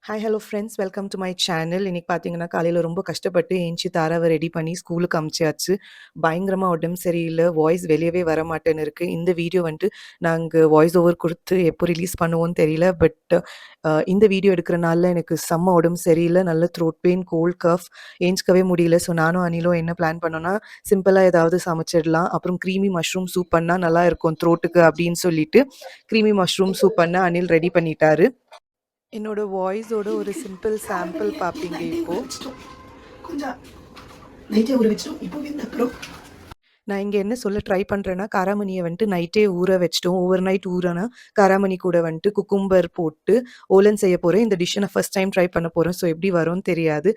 Hi hello friends welcome to my channel. இன்னைக்கு பார்த்தீங்கன்னா, காலையில ரொம்ப கஷ்டப்பட்டு எந்திச்சு தாராவ ரெடி பண்ணி ஸ்கூலுக்கு அனுப்பிச்சாச்சு. பயங்கரமா உடம்பு சரியில்ல. வாய்ஸ் வெளியவே வரமாட்டேன்னு இருக்கு. இந்த வீடியோ வந்துட்டு நாங்க வாய்ஸ் ஓவர் குடுத்து எப்போ ரிலீஸ் பண்ணுவோம்னு தெரியல. பட் இந்த வீடியோ எடுக்கிற நாள்ல எனக்கு செம்ம உடம்பு சரியில்ல. நல்ல த்ரோட் பெயின், கோல்ட் கஃப் ஏந்திச்சுக்கவே முடியல. ஸோ நானும் அனிலும் என்ன பிளான் பண்ணோம்னா, சிம்பிளா ஏதாவது சமைச்சிடலாம். அப்புறம் க்ரீமி மஷ்ரூம் சூப் பண்ணா நல்லா இருக்கும் த்ரோட்டுக்கு அப்படின்னு சொல்லிட்டு, க்ரீமி மஷ்ரூம் சூப் பண்ண அனில் ரெடி பண்ணிட்டாரு. என்னோட வாய்ஸோட ஒரு சிம்பிள் சாம்பிள் பார்ப்பீங்க இப்போ. கொஞ்சம் நைட்டே ஊற வச்சிட்டோம். இப்போ வெந்த அப்புறம் நான் இங்க என்ன சொல்ல ட்ரை பண்றேன்னா, காராமணிய வந்துட்டு நைட்டே ஊற வச்சுட்டோம். ஓவர் நைட் ஊறனா, காராமணி கூட வந்துட்டு குக்கும்பர் போட்டு ஓலன் செய்ய போறேன். இந்த டிஷ்ஷ நான் ஃபர்ஸ்ட் டைம் ட்ரை பண்ண போறேன். ஸோ எப்படி வரும்னு தெரியாது.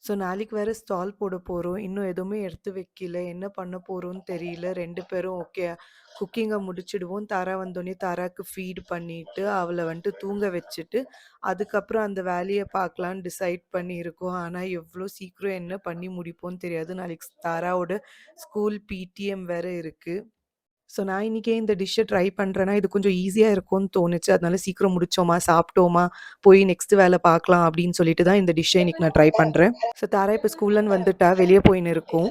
ஸோ நாளைக்கு வேற ஸ்டால் போட போறோம். இன்னும் எதுவுமே எடுத்து வைக்கல. என்ன பண்ண போறோம்னு தெரியல. 2 பேரும் ஓகே. குக்கிங்க முடிச்சிடுவோம். தாரா வந்தோனே தாராக்கு ஃபீட் பண்ணிட்டு, அவள வந்துட்டு தூங்க வச்சுட்டு, அதுக்கப்புறம் அந்த வேலைய பார்க்கலான்னு டிசைட் பண்ணியிருக்கோம். ஆனா எவ்ளோ சீக்கிரம் என்ன பண்ணி முடிப்போம்னு தெரியாது. நாளைக்கு தாராவோட ஸ்கூல் பிடிஎம் வேற இருக்கு. ஸோ நான் இன்னைக்கே இந்த டிஷ்ஷ ட்ரை பண்றேன்னா, இது கொஞ்சம் ஈஸியா இருக்கும்னு தோணுச்சு. அதனால சீக்கிரம் முடிச்சோமா, சாப்பிட்டோமா, போய் நெக்ஸ்ட் வேல பார்க்கலாம் அப்படின்னு சொல்லிட்டு தான் இந்த டிஷ்ஷ இன்னைக்கு நான் ட்ரை பண்றேன். ஸோ தாரா இப்ப ஸ்கூல்லேருந்து வந்துட்டா, வெளிய போயின்னு இருக்கோம்.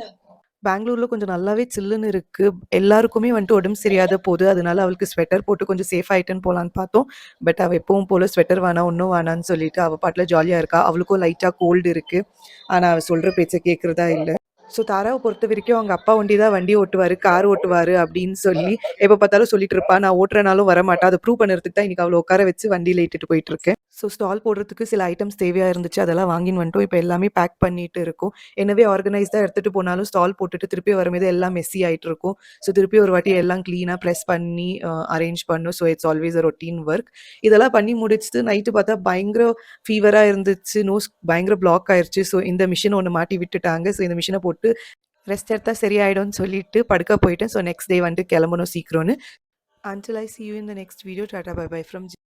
பெங்களூர்ல கொஞ்சம் நல்லாவே சில்லுன்னு இருக்கு. எல்லாருக்குமே வந்துட்டு உடம்பு சரியாத போது. அதனால அவளுக்கு ஸ்வெட்டர் போட்டு கொஞ்சம் சேஃப் ஆயிட்டுன்னு போலான்னு பார்த்தோம். பட் அவ எப்பவும் போல ஸ்வெட்டர் வேணாம், ஒண்ணும் வேணான்னு சொல்லிட்டு அவ பாட்டுல ஜாலியா இருக்கா. அவளுக்கும் லைட்டா கோல்டு இருக்கு. ஆனா அவ சொல்ற பேச்ச கேட்கிறதா இல்ல. ஸோ தாராவ பொறுத்தவரைக்கும் அவங்க அப்பா ஒண்டி தான் வண்டி ஓட்டுவாரு, கார் ஓட்டுவாரு அப்படின்னு சொல்லி எப்ப பார்த்தாலும் சொல்லிட்டு இருப்பா. நான் ஓட்டுறனாலும் வரமாட்டா. அத ப்ரூவ் பண்ணறதுக்கு தான் இன்னைக்கு அவள உட்கார வச்சு வண்டியில இட்டுட்டு போயிட்டு இருக்கேன். ஸோ ஸ்டால் போடுறதுக்கு சில ஐட்டம்ஸ் தேவையா இருந்துச்சு. அதெல்லாம் வாங்கின்னு வந்துட்டோம். இப்ப எல்லாமே பேக் பண்ணிட்டு இருக்கோம். எனவே ஆர்கனைஸ்டா எடுத்துட்டு போனாலும் ஸ்டால் போட்டுட்டு திருப்பி வரும்போது எல்லாம் மெஸ்ஸி ஆயிட்டு இருக்கும். ஸோ திருப்பி ஒரு வாட்டி எல்லாம் கிளீனா பிரஸ் பண்ணி அரேஞ்ச் பண்ணணும். So it's always a routine work. இதெல்லாம் பண்ணி முடிச்சுட்டு நைட்டு பார்த்தா பயங்கர ஃபீவரா இருந்துச்சு. நோஸ் பயங்கர பிளாக் ஆயிருச்சு. ஸோ இந்த மிஷின் ஒண்ணு மாட்டி விட்டுட்டாங்க. ஸோ இந்த மிஷின போட்டு ரெஸ்ட் எடுத்தா சரியாயிடும்னு சொல்லிட்டு படுக்க போயிட்டேன். ஸோ நெக்ஸ்ட் டே வந்துட்டு கிளம்பணும் சீக்கிரம்னு. Until I see you in the next video. Tata bye bye from